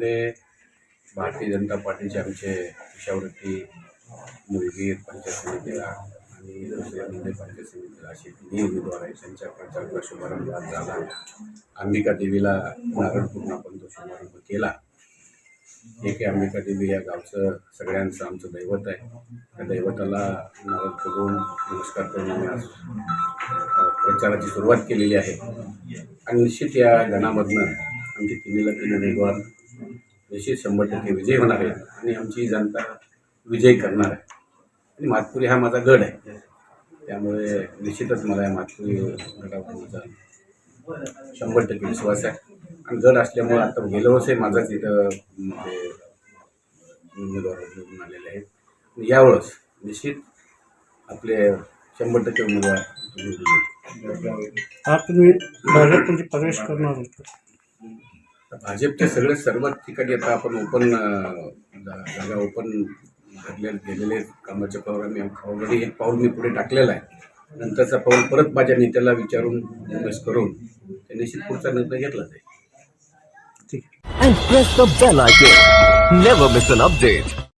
मध्ये भारतीय जनता पार्टीचे आमचे विषावृत्ती मुलगीर पंचायत समितीला आणि दुसऱ्या मुंबई पंचायत समितीला असे तिन्ही उमेदवार आहेत. त्यांच्या प्रचाराचा शुभारंभ आज झाला. अंबिका देवीला नारळ पूर्ण आपण तो शुभारंभ केला. एक अंबिका देवी या गावचं सगळ्यांचं आमचं दैवत आहे. त्या दैवताला नारळ फोडून नमस्कार करून आम्ही आज प्रचाराची सुरुवात केलेली आहे. आणि निश्चित या गणामधनं आमचे तिन्हीला तीन उमेदवार निश्चित 100% विजय होणार आहे आणि आमची जनता विजय करणार आहे. आणि मातपुरी हा माझा गड आहे, त्यामुळे निश्चितच मला या मातपुरी गडावरचा 100% विश्वास आहे. आणि गड असल्यामुळे आता गेल्या वर्षी माझाच इथं उमेदवार निवडून आलेले आहेत. यावेळेस निश्चित आपले 100% उमेदवार तुम्ही भाजपमध्ये प्रवेश करणार होता. भाजपचे सर्व ठिकाणी आता आपण ओपन जागा ओपन भरले गेलेले कामाच्या पाऊल आम्ही ऑलरेडी एक पाऊल मी पुढे टाकलेला आहे. नंतरचा पाऊल परत माझ्या नेत्याला विचारून करून निश्चित पुढचा निर्णय घेतला जाईल. And press the bell icon. Never miss an update.